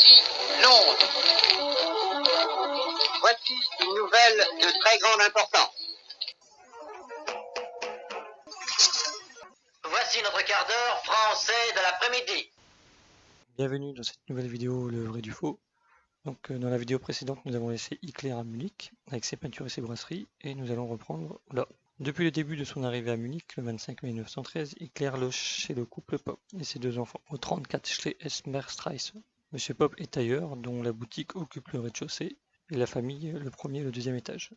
Voici Londres. Voici une nouvelle de très grande importance. Voici notre quart d'heure français de l'après-midi. Bienvenue dans cette nouvelle vidéo, le vrai du faux. Donc dans la vidéo précédente, nous avons laissé Hitler à Munich avec ses peintures et ses brasseries, et nous allons reprendre là. Depuis le début de son arrivée à Munich, le 25 mai 1913, Hitler loge chez le couple Popp et ses deux enfants, au 34 Schlesmerstraße. Monsieur Popp est tailleur, dont la boutique occupe le rez-de-chaussée, et la famille le premier et le deuxième étage.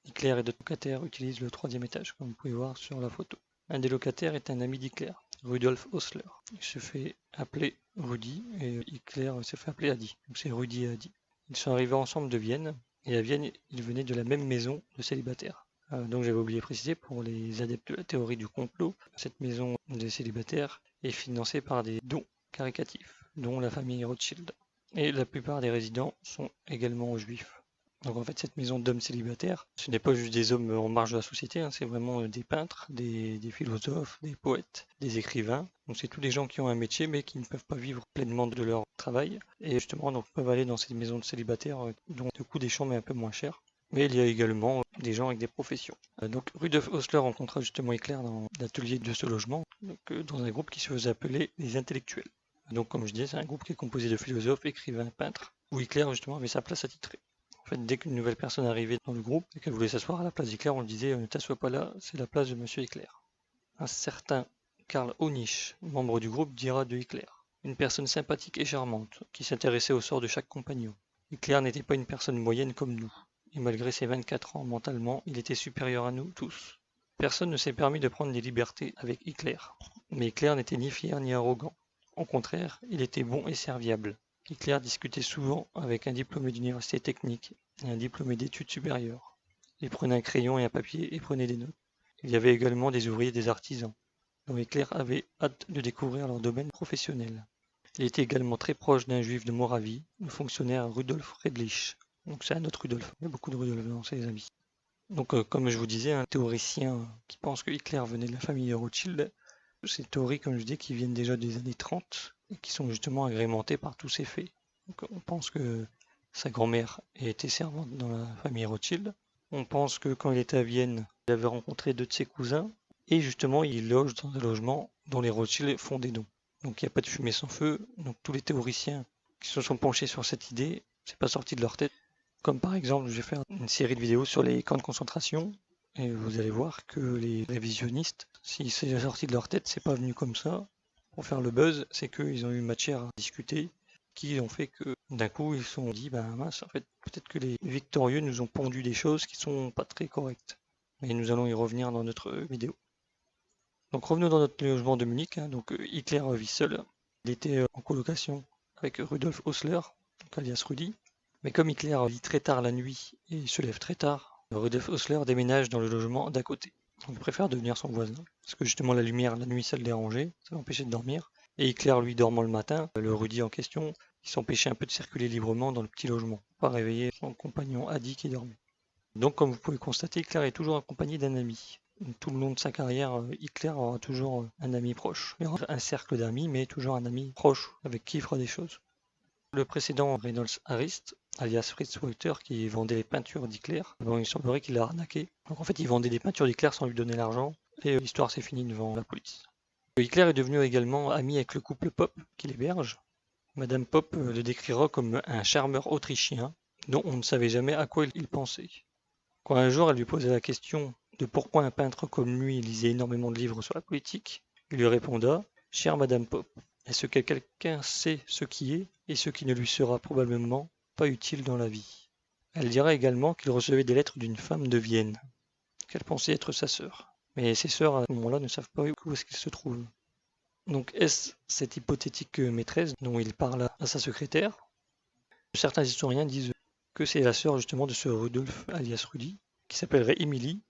Hitler et d'autres locataires utilisent le troisième étage, comme vous pouvez voir sur la photo. Un des locataires est un ami d'Hitler, Rudolf Osler. Il se fait appeler Rudi et Hitler se fait appeler Adi. Donc c'est Rudi et Adi. Ils sont arrivés ensemble de Vienne, et à Vienne, ils venaient de la même maison de célibataires. Donc j'avais oublié de préciser, pour les adeptes de la théorie du complot, cette maison des célibataires est financée par des dons caricatifs, dont la famille Rothschild. Et la plupart des résidents sont également juifs. Donc en fait, cette maison d'hommes célibataires, ce n'est pas juste des hommes en marge de la société, hein, c'est vraiment des peintres, des philosophes, des poètes, des écrivains. Donc c'est tous les gens qui ont un métier mais qui ne peuvent pas vivre pleinement de leur travail. Et justement, donc peuvent aller dans ces maisons de célibataires dont le coût des chambres est un peu moins cher. Mais il y a également des gens avec des professions. Donc Rudolf Osler rencontra justement Hitler dans l'atelier de ce logement, donc, dans un groupe qui se faisait appeler les intellectuels. Donc comme je disais, c'est un groupe qui est composé de philosophes, écrivains, peintres, où Hitler justement avait sa place attitrée. En fait, dès qu'une nouvelle personne arrivait dans le groupe et qu'elle voulait s'asseoir à la place d'Hitler, on lui disait ne t'assois pas là, c'est la place de Monsieur Hitler. Un certain Karl Honich, membre du groupe, dira de Hitler: une personne sympathique et charmante, qui s'intéressait au sort de chaque compagnon. Hitler n'était pas une personne moyenne comme nous, et malgré ses 24 ans, mentalement, il était supérieur à nous tous. Personne ne s'est permis de prendre des libertés avec Hitler, mais Hitler n'était ni fier ni arrogant. Au contraire, il était bon et serviable. Hitler discutait souvent avec un diplômé d'université technique et un diplômé d'études supérieures. Il prenait un crayon et un papier et prenait des notes. Il y avait également des ouvriers et des artisans, dont Hitler avait hâte de découvrir leur domaine professionnel. Il était également très proche d'un juif de Moravie, le fonctionnaire Rudolf Redlich. Donc c'est un autre Rudolf, il y a beaucoup de Rudolf dans ses amis. Donc comme je vous disais, un théoricien qui pense que Hitler venait de la famille de Rothschild, ces théories, comme je dis, qui viennent déjà des années 30 et qui sont justement agrémentées par tous ces faits. Donc, on pense que sa grand-mère était servante dans la famille Rothschild. On pense que quand il était à Vienne, il avait rencontré deux de ses cousins. Et justement, il loge dans un logement dont les Rothschild font des dons. Donc il n'y a pas de fumée sans feu. Donc tous les théoriciens qui se sont penchés sur cette idée, c'est pas sorti de leur tête. Comme par exemple, je vais faire une série de vidéos sur les camps de concentration. Et vous allez voir que les révisionnistes, si c'est sorti de leur tête, c'est pas venu comme ça. Pour faire le buzz, c'est qu'ils ont eu matière à discuter, qui ont fait que d'un coup ils se sont dit, ben mince, en fait, peut-être que les victorieux nous ont pondu des choses qui sont pas très correctes. Et nous allons y revenir dans notre vidéo. Donc revenons dans notre logement de Munich. Donc Hitler vit seul. Il était en colocation avec Rudolf Osler, donc alias Rudi. Mais comme Hitler vit très tard la nuit et se lève très tard, Rudolf Osler déménage dans le logement d'à côté. Donc il préfère devenir son voisin, parce que justement la lumière la nuit ça le dérangeait, ça l'empêchait de dormir. Et Hitler lui dormant le matin, le Rudi en question, il s'empêchait un peu de circuler librement dans le petit logement, pour pas réveiller son compagnon Adi qui dormait. Donc comme vous pouvez constater, Hitler est toujours accompagné d'un ami. Tout le long de sa carrière, Hitler aura toujours un ami proche. Il aura un cercle d'amis, mais toujours un ami proche avec qui il fera des choses. Le précédent Reynolds Harrist, alias Fritz Walter, qui vendait les peintures d'Hitler, bon, il semblerait qu'il l'a arnaqué. Donc en fait, il vendait des peintures d'Hitler sans lui donner l'argent, et l'histoire s'est finie devant la police. Hitler est devenu également ami avec le couple Popp, qui l'héberge. Madame Popp le décrira comme un charmeur autrichien, dont on ne savait jamais à quoi il pensait. Quand un jour elle lui posait la question de pourquoi un peintre comme lui lisait énormément de livres sur la politique, il lui répondra: chère Madame Popp, est-ce que quelqu'un sait ce qui est et ce qui ne lui sera probablement pas utile dans la vie? Elle dira également qu'il recevait des lettres d'une femme de Vienne, qu'elle pensait être sa sœur. Mais ses sœurs à ce moment-là ne savent pas où est-ce qu'il se trouve. Donc est-ce cette hypothétique maîtresse dont il parle à sa secrétaire? Certains historiens disent que c'est la sœur justement de ce Rudolf alias Rudi, qui s'appellerait Emily,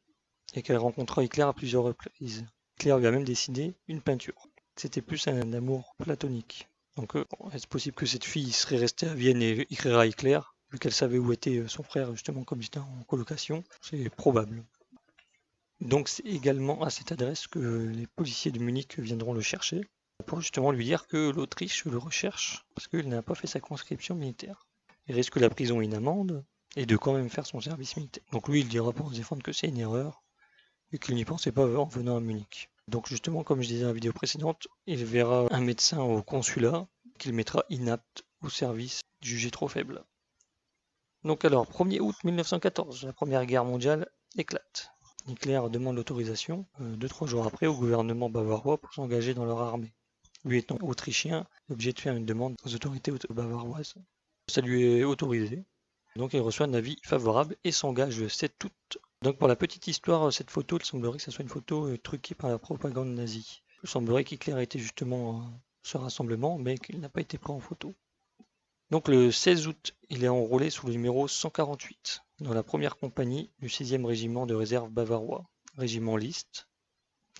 et qu'elle rencontra Hitler à plusieurs reprises. Hitler lui a même dessiné une peinture. C'était plus un amour platonique. Donc est-ce possible que cette fille serait restée à Vienne et écrira à Hitler, vu qu'elle savait où était son frère justement comme il était en colocation? C'est probable. Donc c'est également à cette adresse que les policiers de Munich viendront le chercher. pour justement lui dire que l'Autriche le recherche parce qu'il n'a pas fait sa conscription militaire. Il risque la prison et une amende et de quand même faire son service militaire. Donc lui, il dira pour se défendre que c'est une erreur et qu'il n'y pensait pas en venant à Munich. Donc justement, comme je disais dans la vidéo précédente, il verra un médecin au consulat qu'il mettra inapte au service, jugé trop faible. Donc alors, 1er août 1914, la Première Guerre mondiale éclate. Hitler demande l'autorisation, 2-3 jours après, au gouvernement bavarois pour s'engager dans leur armée. Lui étant autrichien, il est obligé de faire une demande aux autorités bavaroises. Ça lui est autorisé. Donc il reçoit un avis favorable et s'engage le 7 août. Donc pour la petite histoire, cette photo, il semblerait que ce soit une photo truquée par la propagande nazie. Il semblerait qu'Hitler était justement à ce rassemblement, mais qu'il n'a pas été pris en photo. Donc le 16 août, il est enrôlé sous le numéro 148, dans la première compagnie du 6e régiment de réserve bavarois, régiment List.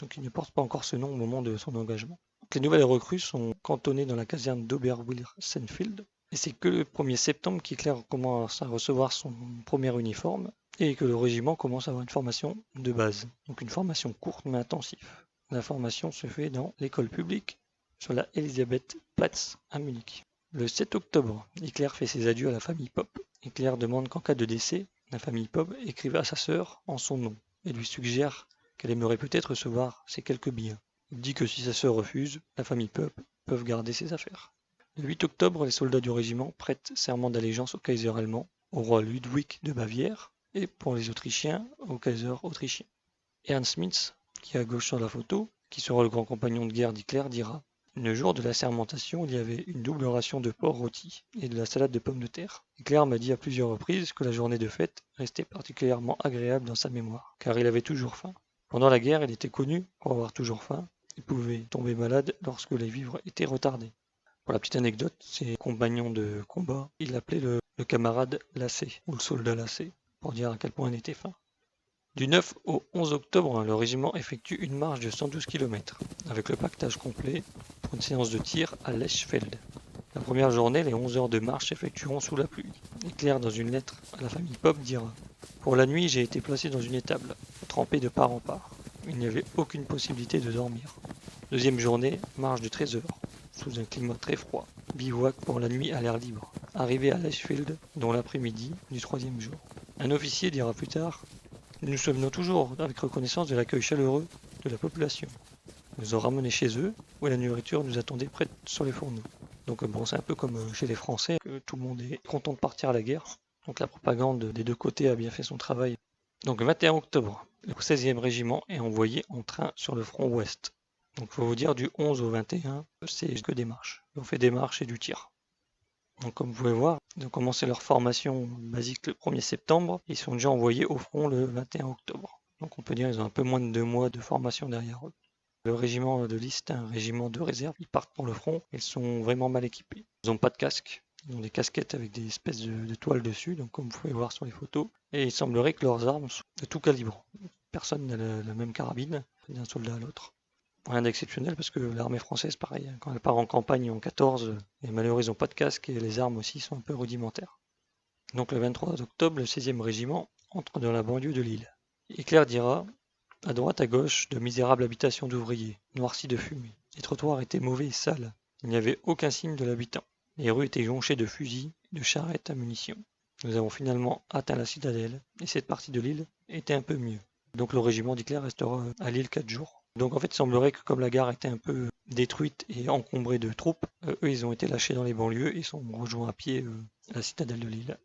Donc il ne porte pas encore ce nom au moment de son engagement. Donc, les nouvelles recrues sont cantonnées dans la caserne d'Oberwil-Sennfeld, et c'est que le 1er septembre qu'Hitler commence à recevoir son premier uniforme, et que le régiment commence à avoir une formation de base. Donc une formation courte mais intensive. La formation se fait dans l'école publique sur la Elisabethplatz à Munich. Le 7 octobre, Hitler fait ses adieux à la famille Popp. Hitler demande qu'en cas de décès, la famille Popp écrive à sa sœur en son nom et lui suggère qu'elle aimerait peut-être recevoir ses quelques biens. Il dit que si sa sœur refuse, la famille Popp peut garder ses affaires. Le 8 octobre, les soldats du régiment prêtent serment d'allégeance au Kaiser allemand, au roi Ludwig de Bavière, et pour les Autrichiens, au Kaiser autrichien. Ernst Mitz, qui est à gauche sur la photo, qui sera le grand compagnon de guerre d'Hitler, dira: le jour de la sermentation, il y avait une double ration de porc rôti et de la salade de pommes de terre. Hitler m'a dit à plusieurs reprises que la journée de fête restait particulièrement agréable dans sa mémoire, car il avait toujours faim. Pendant la guerre, il était connu pour avoir toujours faim. Il pouvait tomber malade lorsque les vivres étaient retardés. Pour la petite anecdote, ses compagnons de combat, il l'appelait le camarade lassé, ou le soldat lassé, pour dire à quel point il était fin. Du 9 au 11 octobre, le régiment effectue une marche de 112 km, avec le pactage complet, pour une séance de tir à Lechfeld. La première journée, les 11 heures de marche s'effectueront sous la pluie. Hitler, dans une lettre à la famille Popp, dira: pour la nuit, j'ai été placé dans une étable, trempé de part en part. Il n'y avait aucune possibilité de dormir. Deuxième journée, marche de 13 heures, sous un climat très froid. Bivouac pour la nuit à l'air libre. Arrivé à Lechfeld, dont l'après-midi du troisième jour. Un officier dira plus tard: nous nous souvenons toujours avec reconnaissance de l'accueil chaleureux de la population. Ils nous ont ramenés chez eux, où la nourriture nous attendait prête sur les fourneaux. Donc bon, c'est un peu comme chez les Français, que tout le monde est content de partir à la guerre. Donc la propagande des deux côtés a bien fait son travail. Donc le 21 octobre, le 16e régiment est envoyé en train sur le front ouest. Donc il faut vous dire, du 11 au 21, c'est que des marches. On fait des marches et du tir. Donc comme vous pouvez voir, ils ont commencé leur formation basique le 1er septembre, ils sont déjà envoyés au front le 21 octobre. Donc on peut dire qu'ils ont un peu moins de 2 mois de formation derrière eux. Le régiment de List est un régiment de réserve, ils partent pour le front, ils sont vraiment mal équipés. Ils n'ont pas de casque, ils ont des casquettes avec des espèces de toiles dessus, donc comme vous pouvez voir sur les photos. Et il semblerait que leurs armes sont de tout calibre. Personne n'a la même carabine d'un soldat à l'autre. Rien d'exceptionnel parce que l'armée française, pareil, quand elle part en campagne en 14, les malheureux ils n'ont pas de casque et les armes aussi sont un peu rudimentaires. Donc le 23 octobre, le 16e régiment entre dans la banlieue de Lille. Hitler dira: à droite à gauche, de misérables habitations d'ouvriers, noircies de fumée. Les trottoirs étaient mauvais et sales. Il n'y avait aucun signe de l'habitant. Les rues étaient jonchées de fusils, de charrettes à munitions. Nous avons finalement atteint la citadelle et cette partie de Lille était un peu mieux. Donc le régiment d'Hitler restera à Lille 4 jours. Donc en fait, il semblerait que comme la gare était un peu détruite et encombrée de troupes, eux ils ont été lâchés dans les banlieues et sont rejoints à pied à la citadelle de Lille.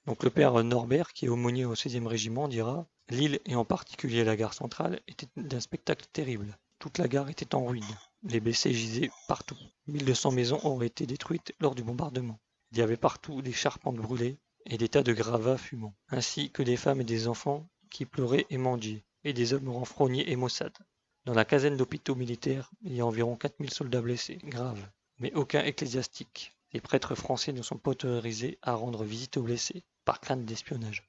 Donc le père Norbert, qui est aumônier au 16e régiment, dira: Lille, et en particulier la gare centrale, était d'un spectacle terrible. Toute la gare était en ruine. Les blessés gisaient partout. 1200 maisons auraient été détruites lors du bombardement. Il y avait partout des charpentes brûlées et des tas de gravats fumants, ainsi que des femmes et des enfants qui pleuraient et mendiaient, et des hommes renfrognés et maussades. Dans la caserne d'hôpitaux militaires, il y a environ 4000 soldats blessés, graves, mais aucun ecclésiastique. Les prêtres français ne sont pas autorisés à rendre visite aux blessés, par crainte d'espionnage.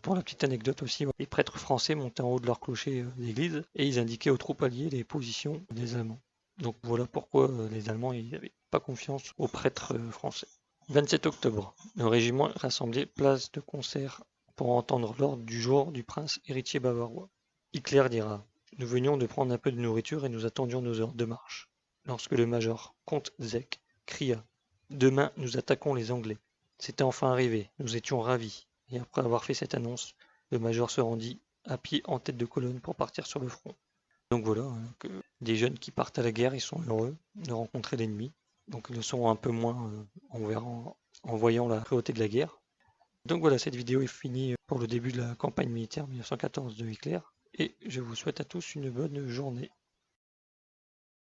Pour la petite anecdote aussi, les prêtres français montaient en haut de leur clocher d'église et ils indiquaient aux troupes alliées les positions des Allemands. Donc voilà pourquoi les Allemands n'avaient pas confiance aux prêtres français. 27 octobre, le régiment est rassemblé place de concert pour entendre l'ordre du jour du prince héritier bavarois. Hitler dira: nous venions de prendre un peu de nourriture et nous attendions nos heures de marche. lorsque le major Comte Zec cria « Demain, nous attaquons les Anglais ». C'était enfin arrivé, nous étions ravis, et après avoir fait cette annonce, le major se rendit à pied en tête de colonne pour partir sur le front. Donc voilà, des jeunes qui partent à la guerre, ils sont heureux de rencontrer l'ennemi, donc ils le sont un peu moins en voyant la cruauté de la guerre. Donc voilà, cette vidéo est finie pour le début de la campagne militaire 1914 de Hitler, et je vous souhaite à tous une bonne journée.